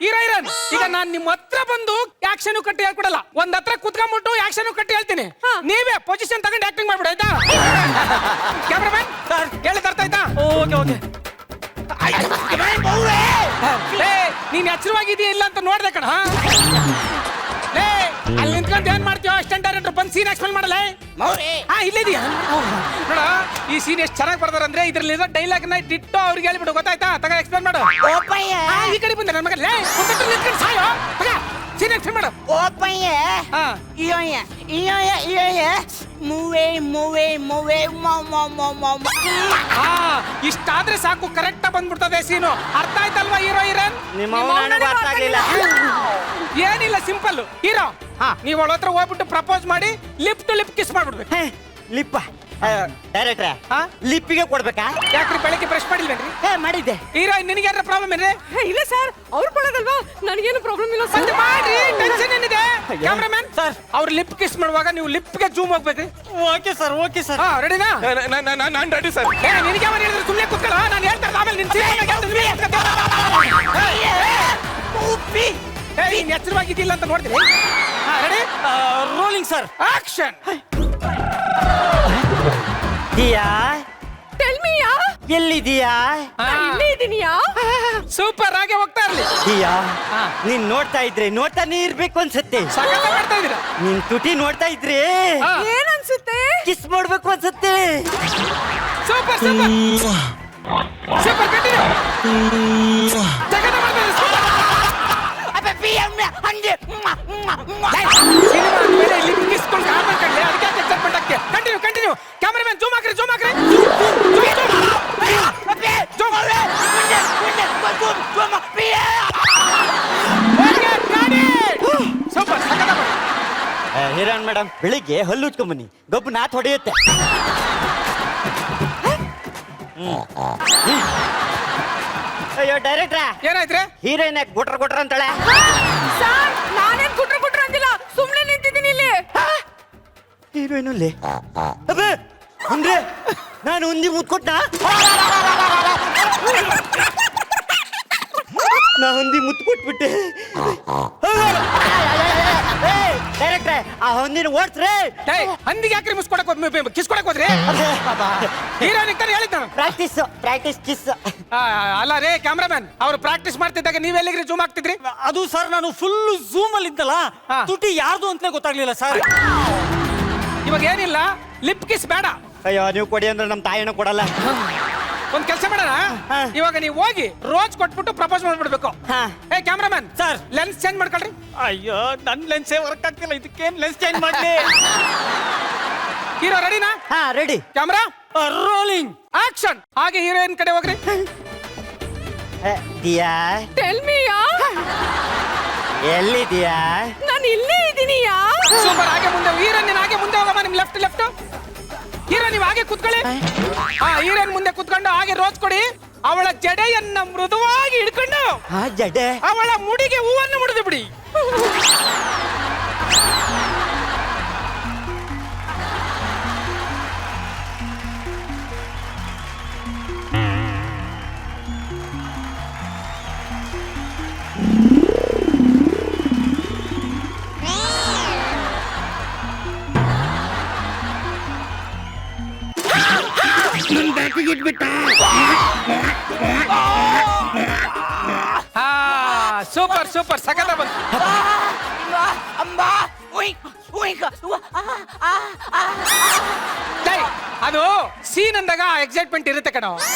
Heroine ಈಗ ನಾನ್ ನಿಮ್ ಹತ್ರ ಬಂದು ಆಕ್ಷನ್ ಕಟ್ಟಿ ಹೇಳ್ಕೊಡಲ್ಲ. ಒಂದ್ ಹತ್ರ ಕುತ್ಕೊಂಡ್ಬಿಟ್ಟು ಆಕ್ಷನ್ ಕಟ್ಟಿ ಹೇಳ್ತೀನಿ. ನೀವೇ ಪೊಸಿಷನ್ ತಗೊಂಡು ಆಕ್ಟಿಂಗ್ ಮಾಡ್ಬಿಡ ಆಯ್ತಾ? ಕ್ಯಾಮ್ರಾಮನ್ ಸರ್ ಹೇಳಿದ ಅರ್ಥ ಆಯ್ತಾ? Okay okay. ನೀನ್ ಎಚ್ಚರವಾಗಿದೆಯಾ ಇಲ್ಲ ಅಂತ ನೋಡ್ದೆ ಕಣ. ಅಲ್ಲಿ ನಿಂತ್ಕೊಂಡು ಏನ್ ಮಾಡ್ತೀಯೋ ಅಸಿಸ್ಟೆಂಟ್ ಡೈರೆಕ್ಟರ್ ಬಂದು ಸೀನ್ ಎಕ್ಸ್ಪ್ಲೇನ್ ಮಾಡಲ್ಲ. ಇಲ್ಲಿದೆಯಾ ನೋಡ, ಈ ಸೀನ್ ಎಷ್ಟು ಚೆನ್ನಾಗಿ ಬರ್ದಾರ ಅಂದ್ರೆ ಇದ್ರಲ್ಲಿರೋ ಡೈಲಾಗ್ ನ ಡಿಟ್ಟೋ ಅವ್ರಿಗೆ ಹೇಳ್ಬಿಡು. ಗೊತ್ತಾಯ್ತಾ? ತಗ ಎಕ್ಸ್ಪ್ಲೇನ್ ಮಾಡು. ಈ ಕಡೆ ಬಂದೆ ನನ್ನ ಮಗಲ್ಲೇ ನಿಂತ್ಕೊಂಡು ಸಾಯೋ. ತಗ ಸೀನ್ ಎಕ್ಸ್ಪ್ಲೇನ್ ಮಾಡು. ಇಷ್ಟಾದ್ರೆ ಸಾಕು, ಕರೆಕ್ಟ್ ಬಂದ್ಬಿಡ್ತದೆ ಸೀನು. ಅರ್ಥ ಆಯ್ತಲ್ವಾ ಹೀರೋಯಿನ್? ಏನಿಲ್ಲ, ಸಿಂಪಲ್. ಹೀರೋ ನೀವ್ ಅವಳ ಹತ್ರ ಹೋಗ್ಬಿಟ್ಟು ಪ್ರಪೋಸ್ ಮಾಡಿ ಲಿಪ್ ಟು ಲಿಪ್ ಕಿಸ್ ಮಾಡ್ಬಿಡ್ಬೇಕು. ಲಿಪ್ ಡೈರೆಕ್ಟ್ರೆ ಲಿಪ್ಪಿಗೆ ಕೊಡ್ಬೇಕಾ? ಯಾಕ್ರಿ ಬೆಳಗ್ಗೆ ಬ್ರಷ್ ಮಾಡಿಲ್ವೇನ್ರಿ? ಮಾಡಿದ್ದೆ. ಹೀರೋ ನಿನಗೆ ಏನಾರ ಪ್ರಾಬ್ಲಮ್ ಏನ್ರಿ? ಇಲ್ಲ ಸರ್, ಅವ್ರು ಕೊಡೋದಲ್ವಾ, ನನಗೇನು ಪ್ರಾಬ್ಲಮ್ ಇಲ್ಲ ಸರ್. ಮಾಡ್ರಿ, ಟೆನ್ಷನ್ ಏನಿದೆ? ಕ್ಯಾಮ್ರಾಮನ್ ಸರ್, ಅವ್ರ ಲಿಪ್ ಕಿಸ್ ಮಾಡುವಾಗ ನೀವು ಲಿಪ್ಗೆ ಜೂಮ್ ಹೋಗ್ಬೇಕ್ರಿ. Okay sir, okay sir. ರೆಡಿನಾ? ನಾನು ರೆಡಿ ಸರ್. ನಿನಗೆ ಯಾವಾಗ ಹೇಳಿದ್ರೆ ಸುಮ್ಮನೆ ಕುತ್ಕೊಳ್ಳೋ, ನಾನು ಹೇಳ್ತಾರೆ ಆಮೇಲೆ ನಿನ್ ಎಚ್ಚರವಾಗಿದ್ದಿಲ್ಲ ಅಂತ ನೋಡ್ತೀನಿ. Ready? Rolling sir. Action. Diya, tell me ಯಾ, ಎಲ್ಲಿದೀಯಾ? ಇಲ್ಲೇ ಇದೀನಿಯಾ. ಸೂಪರ್ ಆಗಿ ಹೋಗ್ತಾ ಇರ್ಲಿ. ದಿಯಾ, ನೀನ್ ನೋಡ್ತಾ ಇದ್ರೆ ನೋಡ್ತಾನೆ ಇರ್ಬೇಕು ಅನ್ಸುತ್ತೆ. ಸಖತ್ ಮಾಡ್ತಾ ಇದೀರಾ. ನಿನ್ ತುಟಿ ನೋಡ್ತಾ ಇದ್ರೆ ಏನ್ ಅನ್ಸುತ್ತೆ? ಕಿಸ್ ಮಾಡ್ಬೇಕು ಅನ್ಸುತ್ತೆ. Super super super, continue. ಸಖತ್ ಮಾಡ್ತಾ ಇದ್ದೀರಾ, ಸೂಪರ್. ಸಿನಿಮಾ ಮೇಲೆ ಲಿಪ್ ಕಿಸ್ಕೊಂಡು ಕಾಮೆಂಟ್ ಕಡ್ಲಿ, ಅದಕ್ಕೆ ಎಕ್ಸೈಟ್ಮೆಂಟ್ ಆಗ್ತದೆ. Continue continue. ಕ್ಯಾಮರಾಮನ್ ಜೂಮ್ ಹಾಕ್ರಿ, ಜೂಮ್ ಹಾಕ್ರಿ. ಸೂಪರ್, ಸಖತ್ ಮಾಡಿ. ಹೀರೋನ್ ಮೇಡಮ್, ಬೆಳಿಗ್ಗೆ ಹಲ್ಲು ಉಚ್ಕೊಂಡ್ ಬನ್ನಿ, ಗಬ್ಬು ನಾತ್ ಹೊಡೆಯುತ್ತೆ. ಅಯ್ಯೋ ಡೈರೆಕ್ಟ್ರ, ಏನಾಯ್ತ್ರಿ? ಹೀರೋಯಿನ್ ಯಾಕೆ ಗುಟ್ರ ಗುಟ್ರ ಅಂತಾಳೆ? ಸರ್, ನಾನೇನ್ ಗುಟ್ರ ಗುಟ್ರ ಅಂದಿಲ್ಲ, ಸುಮ್ನೆ ನಿಂತಿದ್ದೀನಿ ಇಲ್ಲಿ. ಹೀರೋಯಿನ್ ಅಲ್ಲಿ ಅಂದ್ರೆ ನಾನು ಒಂದಿ ಮುತ್ಕೊಟ್ಟ, ನಾ ಹೊಂದಿ ಮುತ್ತು ಕೊಟ್ಬಿಟ್ಟೆ. ಡೈರೆಕ್ಟ್ರೆ, ಆ ಹೊಂದಿನ ಓಡ್ಸ್ರಿ. ಹಂದಿಗೆ ಯಾಕ್ರಿ ಕಿಸ್ ಕೊಡಕ್ ಹೋದ್ರಿ? ಹೀರೋನಿಗೆ ತಾನೇ ಹೇಳಿದ್ ನಾನು. Practice practice kiss. ಅಲ್ಲ ರೇ ಕ್ಯಾಮ್ರಾಮನ್, ಅವ್ರು ಪ್ರಾಕ್ಟೀಸ್ ಮಾಡ್ತಿದ್ದಾಗ ನೀವೆಲ್ಲಿಗ್ರಿ ಜೂಮ್ ಆಗ್ತಿದ್ರಿ? ಅದು ಸರ್, ನಾನು ಫುಲ್ ಝೂಮ್ ಅಲ್ಲಿ ಇದ್ದಲ್ಲ, ತುಟಿ ಯಾರ್ದು ಅಂತಲೇ ಗೊತ್ತಾಗ್ಲಿಲ್ಲ ಸರ್. ಇವಾಗ ಏನಿಲ್ಲ, ಲಿಪ್ ಕಿಸ್ ಬೇಡ. ಅಯ್ಯೋ, ನೀವು ಕೊಡಿ ಅಂದ್ರೆ ನಮ್ಮ ತಾಯಿನ ಕೊಡಲ್ಲ. ಒಂದ್ ಕೆಲಸ ಮಾಡೋಣ, ಇವಾಗ ನೀವು ಹೋಗಿ ರೋಜ್ ಕೊಟ್ಬಿಟ್ಟು ಪ್ರಪೋಸ್ ಮಾಡ್ಬಿಡ್ಬೇಕು. ಏ ಕ್ಯಾಮ್ರಾಮನ್ ಸರ್, ಲೆನ್ಸ್ ಚೇಂಜ್ ಮಾಡ್ಕೊಳ್ರಿ. ಅಯ್ಯೋ, ನನ್ ಲೆನ್ಸೇ ವರ್ಕ್ ಆಗ್ತಿಲ್ಲ, ಇದಕ್ಕೇನ್ ಲೆನ್ಸ್ ಚೇಂಜ್ ಮಾಡ್ಲಿ? ಹೀರೋ ರೆಡಿನಾ? ಹಾ ರೆಡಿ. Camera rolling action. ಹಾಗೆ ಹೀರೋಯಿನ್ ಕಡೆ ಹೋಗ್ರಿ. ದಿಯಾ, ಟೆಲ್ ಮೀ ಯಾ, ಎಲ್ಲಿದೀಯಾ? ನಾನು ಇಲ್ಲೇ ಇದೀನಿ ಯಾ. ಸೂಪರ್. ಹಾಗೆ ಮುಂದೆ ಹೀರೋಯಿನ್, ಹಾಗೆ ಮುಂದೆ ಹೋಗಮ್ಮ. ನಿಮ್ ಲೆಫ್ಟ್ ಲೆಫ್ಟ್. ಹೀರೋ ನೀವು ಹಾಗೆ ಕುತ್ಕೊಳ್ಳಿ. ಹೀರೋಯಿನ್ ಮುಂದೆ ಕುತ್ಕೊಂಡು ಹಾಗೆ ರೋಜ್ ಕೊಡಿ. ಅವಳ ಜಡೆಯನ್ನ ಮೃದುವಾಗಿ ಹಿಡ್ಕೊಂಡು ಜಡೆ ಅವಳ ಮುಡಿಗೆ ಹೂವನ್ನು ಮುಡಿದು ಬಿಡಿ. ಸೂಪರ್ ಸೂಪರ್, ಸಖತ್ ಬಂತು. ಅದು ಸೀನ್ ಅಂದಾಗ ಎಕ್ಸೈಟ್ಮೆಂಟ್ ಇರುತ್ತೆ ಕಣ.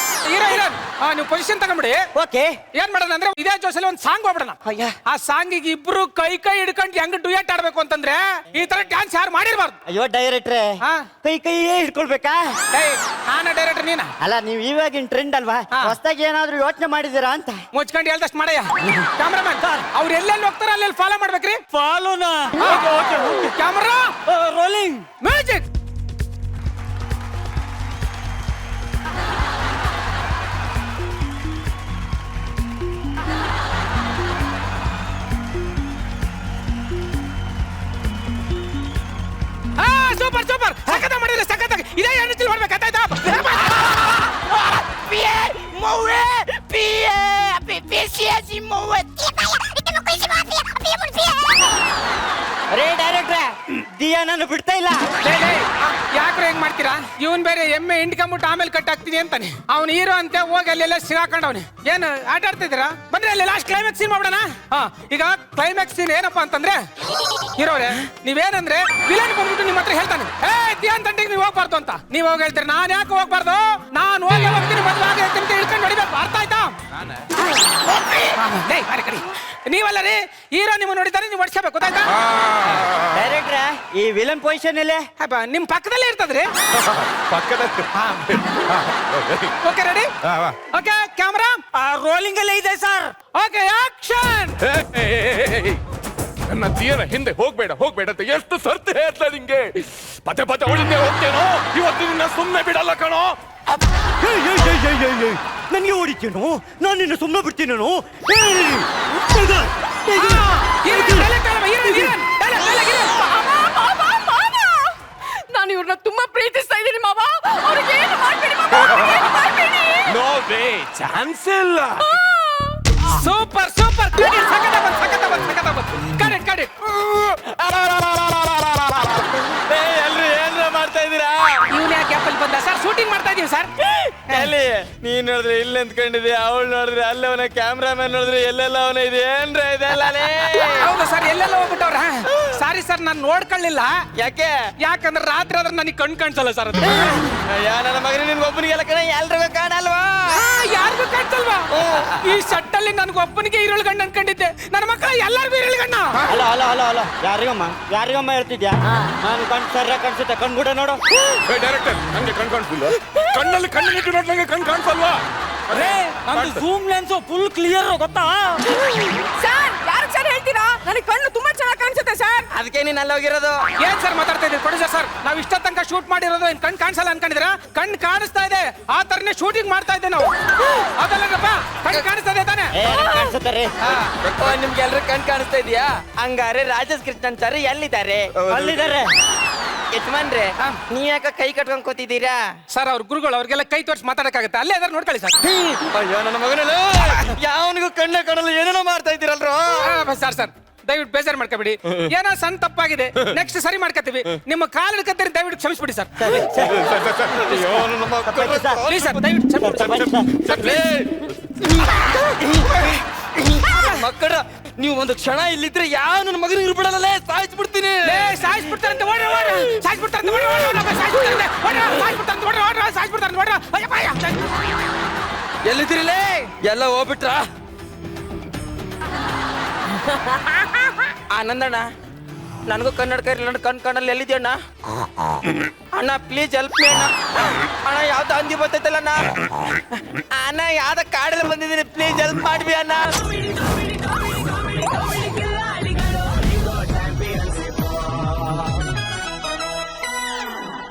ಹೀರೋಯಿನ್ ನೀವು ಪೊಸಿಷನ್ ತಗೊಂಡ್ಬಿಡಿ. ಓಕೆ. ಏನ್ ಮಾಡೋಣ ಅಂದ್ರೆ ಇದೇ ಜೋಶಲ್ಲಿ ಒಂದು ಸಾಂಗ್ ಹೋಗ್ಬಿಡೋಣ. ಆ ಸಾಂಗಿಗೆ ಇಬ್ರು ಕೈ ಕೈ ಹಿಡ್ಕೊಂಡು ಹೆಂಗ್ ಡುಯೆಟ್ ಆಡ್ಬೇಕು ಅಂತಂದ್ರೆ ಈ ತರ ಡ್ಯಾನ್ಸ್ ಯಾರು ಮಾಡಿರ್ಬಾರ್ದು. ಅಯ್ಯೋ ಡೈರೆಕ್ಟ್ರೆ, ಕೈ ಕೈಯೇ ಹಿಡ್ಕೊಳ್ಬೇಕಾ? ನಾನ ಡೈರೆಕ್ಟರ್, ನೀನ ಅಲ್ಲ. ನೀವು ಇವಾಗಿನ ಟ್ರೆಂಡ್ ಅಲ್ವಾ, ಹೊಸದಾಗಿ ಏನಾದ್ರು ಯೋಚನೆ ಮಾಡಿದೀರಾ ಅಂತ. ಮುಚ್ಕೊಂಡು ಹೇಳ್ದಷ್ಟು ಮಾಡಯ್ಯ. ಕ್ಯಾಮ್ರಾಮನ್ ಅವ್ರು ಎಲ್ಲೆಲ್ಲಿ ಹೋಗ್ತಾರ ಅಲ್ಲೆಲ್ಲಿ ಫಾಲೋ ಮಾಡ್ಬೇಕ್ರಿ. ಫಾಲೋನಾ? Camera rolling, music. Super super, ಸಖತ್ ಮಾಡಿದ್ರೆ ಸಖತ್. ಇದೇ ಎಣ್ಣೆ ಮಾಡ್ಬೇಕು, ಆಯ್ತಾ? ಅರೇ ಡೈರೆಕ್ಟ್ರೆ ದಿಯಾ ನಾನು ಬಿಡ್ತಾ ಇಲ್ಲ. ಯಾಕ್ರೆ ಹೆಂಗ್ ಮಾಡ್ತೀರಾ? ಇವನ್ ಬೇರೆ ಎಮ್ಮೆ ಹಿಂಡ್ಕೊಂಬಿಟ್ಟು ಆಮೇಲೆ ಕಟ್ ಹಾಕ್ತೀನಿ ಅಂತಾನೆ. ಅವ್ನು ಹೀರೋ ಅಂತ ಹೋಗಿ ಅಲ್ಲೆಲ್ಲ ಸಿಗಾಕೊಂಡವ್ನೆ. ಏನು ಆಟ ಆಡ್ತಿದ್ದೀರಾ? ಬಂದ್ರೆ ಅಲ್ಲಿ ಲಾಸ್ಟ್ ಕ್ಲೈಮ್ಯಾಕ್ಸ್ ಸೀನ್ ಮಾಡೋಣ. ಈಗ ಕ್ಲೈಮ್ಯಾಕ್ಸ್ ಸೀನ್ ಏನಪ್ಪಾ ಅಂತಂದ್ರೆ, ಹೀರೋರೆ ನೀವೇನಂದ್ರೆ ವಿಲನ್ ಬಂದ್ಬಿಟ್ಟು ನಿಮ್ಮ ಹತ್ರ ಹೇಳ್ತಾನೆ, ಧ್ಯಾನ್ ತಂಡಿಗೆ ನೀವು ಹೋಗ್ಬಾರ್ದು ಅಂತ. ನೀವ್ ಹೋಗಿ ಹೇಳ್ತೀರಿ ನಾನ್ ಯಾಕೆ ಹೋಗ್ಬಾರ್ದು, ನಾನು ಹೋಗಿ ಹೋಗ್ತೀನಿ ಮದ್ವೆ ಆಗೈತೆ ಅಂತ ಹಿಡ್ಕೊಂಡು ಹೊಡಿಬೇಕು. ಅರ್ಥ ಆಯ್ತಾ? ನೀವಲ್ಲ ರೀ ಹೀರೋ ನಿಮ್ಮ ನೋಡಿದ್ದಾರೆ, ನೀವು ಹೊಡ್ಸ್ಕೋಬೇಕು. ಗೊತ್ತಾಯ್ತಾ? ಡೈರೆಕ್ಟ್ರೆ ಈ ವಿಲನ್ ಪೊಸಿಷನ್ ಇಲ್ಲೇ ನಿಮ್ ಪಕ್ಕದಲ್ಲೇ ಇರ್ತದ್ರಿ. Okay ready? Okay camera rolling ಅಲ್ಲೇ ಇದೆ ಸರ್. Okay action. ನನ್ನ ತೀರ ಹಿಂದೆ ಹೋಗ್ಬೇಡ ಹೋಗ್ಬೇಡ ಅಂತ ಎಷ್ಟು ಸರ್ತಿ ಹೇಳ್ತಾ ನಿಂಗೆ. ಪದೇ ಪದೇ ಅವಳಿಂದೆ ಹೋಗ್ತೇನೋ, ಇವತ್ತು ನಿನ್ನ ಸುಮ್ಮನೆ ಬಿಡಲ್ಲ ಕಣೋ. ನನಗೆ ಹೊಡಿತೀನೋ, ನಾನು ನಿನ್ನ ಸುಮ್ಮನೆ ಬಿಡ್ತೀನೋ. ನಾನು ಇವ್ರನ್ನ ತುಂಬಾ ಪ್ರೀತಿಸ್ತಾ ಇದ್ದೀನಿ ಮಾವ. ಅವ್ರಿಗೆ ಏನು ಮಾಡ್ಬೇಡಿ ಮಾವ, ಅವ್ರಿಗೆ ಏನು ಮಾಡ್ಬೇಡಿ. ನೋ ವೇ, ಚಾನ್ಸ್ ಇಲ್ಲ. Super super correct correct. ಎಲ್ರು ಏನ್ರ ಮಾಡ್ತಾ ಇದೀರಾ? ಇವ್ನ ಯಾಕೆ ಆಪಲ್ ಬಂದ ಸರ್? ಶೂಟಿಂಗ್ ಮಾಡ್ತಾ ಇದೀವಿ ಸರ್. ಎಲ್ಲಿ ನೀನ್ ನೋಡಿದ್ರೆ ಇಲ್ಲಿ ನಿಂತ್ಕೊಂಡಿದ್ದೆ, ಅವಳು ನೋಡಿದ್ರೆ ಅಲ್ಲೇ ಅವನ, ಕ್ಯಾಮ್ರಾಮನ್ ನೋಡಿದ್ರೆ ಎಲ್ಲೆಲ್ಲ ಅವನ ಇದೆ. ಏನ್ರ ಇದೆಲ್ಲ? ಹೌದು ಸರ್, ಎಲ್ಲೆಲ್ಲ ಹೋಗ್ಬಿಟ್ಟವ್ರ. ಸಾರಿ ಸರ್, ನಾನು ನೋಡ್ಕೊಳ್ಳಿಲ್ಲ. ಯಾಕೆ? ಯಾಕಂದ್ರೆ ರಾತ್ರಿ ಆದ್ರೆ ನನಗೆ ಕಣ್ ಕಾಣಿಸಲ್ಲ ಸರ್. ಅದು ನನ್ನ ಮಗನ ನಿನ್ಗೆ ಒಬ್ಬನಿಗೆಲ್ಲ ಕಣ, ಎಲ್ರಿಗೂ ಕಾಣಲ್ವಾ? ಯಾರಿಗೂ ಕಾಣಿಸಲ್ವಾ? ಈ ಸಟ್ಟಲ್ಲಿ ನನ್ಗೊಬ್ಬನಿಗೆ ಈರುಳ್ಳಿ ಗಣ್ಣ ಅನ್ಕೊಂಡಿದ್ದೆ, ನನ್ನ ಮಕ್ಕಳ ಎಲ್ಲರಿಗೂ ಈರುಳ್ಳಿ ಗಣ್ಣ. ಅಲ್ಲ ಅಲ್ಲ ಅಲ್ಲ ಅಲ್ಲ, ಯಾರಿಗಮ್ಮ ಹೇಳ್ತಿದ್ಯಾ? ನಾನು ಕಣ್ ಸರ ಕಾಣಿಸುತ್ತೆ, ಕಣ್ಗೂಡ ನೋಡು. ಡೈರೆಕ್ಟರ್ ನಂಗೆ ಕಣ್ ಕಾಣಿಸ್ತಿಲ್ಲ. ಕಣ್ಣಲ್ಲಿ ಕಣ್ಣಿಟ್ಟು ನೋಡಿ ನಂಗೆ ಕಣ್ ಕಾಣಿಸಲ್ವಾ? ನಂದು ಝೂಮ್ ಲೆನ್ಸ್ ಫುಲ್ ಕ್ಲಿಯರ್, ಗೊತ್ತಾ? ಸರ್ ಯಾರು ಸರ್ ಹೇಳ್ತೀರಾ? ನನಗೆ ಕಣ್ಣು ತುಂಬಾ ಚೆನ್ನಾಗಿ ಕಾಣಿಸುತ್ತೆ ಸರ್. ಅದಕ್ಕೆ ನೀನ್ ಅಲ್ಲಿ ಹೋಗಿರೋದು. ಏನ್ ಸರ್ ಮಾತಾಡ್ತಾ ಇದ್ದೀರಿ? ಪ್ರೊಡ್ಯೂಸರ್ ಸರ್, ನಾವು ಇಷ್ಟ ತನಕ ಶೂಟ್ ಮಾಡಿರೋದು ಏನ್ ಕಣ್ ಕಾಣಿಸಲ್ಲ ಅನ್ಕೊಂಡಿದ್ರ? ಕಣ್ ಕಾಣಿಸ್ತಾ ಇದೆ, ಆ ತರನೇ ಶೂಟಿಂಗ್ ಮಾಡ್ತಾ ಇದ್ದೆ ನಾವು. ಅದಲ್ಲಪ್ಪ, ಕಣ್ ಕಾಣಿಸ್ತಾ ಇದೆ ತಾನೆ? ಕಾಣಿಸುತ್ತೆ ರೀ. ನಿಮ್ಗೆ ಎಲ್ರು ಕಣ್ ಕಾಣಿಸ್ತಾ ಇದೆಯಾ? ಹಂಗಾರೆ ರಾಜೇಶ್ ಕೃಷ್ಣನ್ ಸರ್ ಎಲ್ಲಿದ್ದಾರೆ? ಅಲ್ಲಿದ್ದಾರೆ. ಯಜಮಾನ್ರೆ, ನೀವ್ ಯಾಕ ಕೈ ಕಟ್ಕೊಂಡ್ ಕೂತಿದ್ದೀರಾ? ಸರ್ ಅವ್ರ ಗುರುಗಳು, ಅವ್ರಿಗೆಲ್ಲ ಕೈ ತೋರಿಸಿ ಮಾತಾಡಕ್ಕಾಗತ್ತೆ. ಅಲ್ಲೇ ಅದಾರ ನೋಡ್ಕೊಳ್ಳಿ ಸರ್. ಅಯ್ಯೋ ನನ್ನ ಮಗನಲ್ಲ, ಯಾವನಿಗೂ ಕಣ್ಣ ಕಾಣಲ್ಲ, ಏನೇನೋ ಮಾಡ್ತಾ ಇದ್ದೀರಲ್ರೋ. ಸರ್ ಸರ್ ದಯವಿಟ್ಟು ಬೇಜಾರು ಮಾಡ್ಕೋಬಿಡಿ. ಏನೋ ಸಣ್ಣ ತಪ್ಪಾಗಿದೆ, ನೆಕ್ಸ್ಟ್ ಸರಿ ಮಾಡ್ಕೋತೀವಿ. ನಿಮ್ಮ ಕಾಲು ಹಿಡ್ಕತ್ತೀರಿ, ದಯವಿಟ್ಟು ಕ್ಷಮಿಸ್ಬಿಡಿ ಸರ್. ಅಯ್ಯೋ ನನ್ನ ಮಕ್ಕಳು. ಪ್ಲೀಸ್ ಸರ್, ದಯವಿಟ್ಟು ಮಕ್ಕಳ, ನೀವು ಒಂದು ಕ್ಷಣ ಇಲ್ಲಿದ್ರೆ ಯಾವ ನನ್ನ ಮಗನಿಗೆ ಇರ್ಬಿಡಲ್ಲ, ಸಾಯಿಸ್ಬಿಡ್ತೀನಿ. ಸಾಯಿಸ್ಬಿಡ್ತಾರಂತೆ, ಓಡ್ರಿ ಓಡ್ರಿ, ಸಾಯಿಸ್ಬಿಡ್ತಾರಂತೆ, ಓಡ್ರಿ ಓಡ್ರಿ, ಸಾಯಿಸ್ಬಿಡ್ತಾರಂತೆ, ಓಡ್ರಿ ಓಡ್ರಿ, ಸಾಯಿಸ್ಬಿಡ್ತಾರಂತೆ, ಓಡ್ರಿ. ಎಲ್ಲಿದ್ದೀರಿಲೇ? ಎಲ್ಲ ಹೋಗ್ಬಿಟ್ರ? ಆನಂದಣ್ಣ, ನನಗೂ ಕನ್ನಡ ಕೈ, ನನ್ನ ಕಣ್ಣಲ್ಲಿ ಎಲ್ಲಿದ್ಯಣ್ಣ? ಅಣ್ಣ ಪ್ಲೀಸ್ ಹೆಲ್ಪ್ ಮೀ ಅಣ್ಣ. ಅಣ್ಣ ಯಾವ್ದು ಹಂದಿ ಬರ್ತೈತಲ್ಲ ಅಣ್ಣ, ಅಣ್ಣ ಯಾವ್ದ ಕಾಡಲ್ಲಿ ಬಂದಿದ್ದೀನಿ, ಪ್ಲೀಸ್ ಹೆಲ್ಪ್ ಮಾಡ್ಬಿ ಅಣ್ಣ.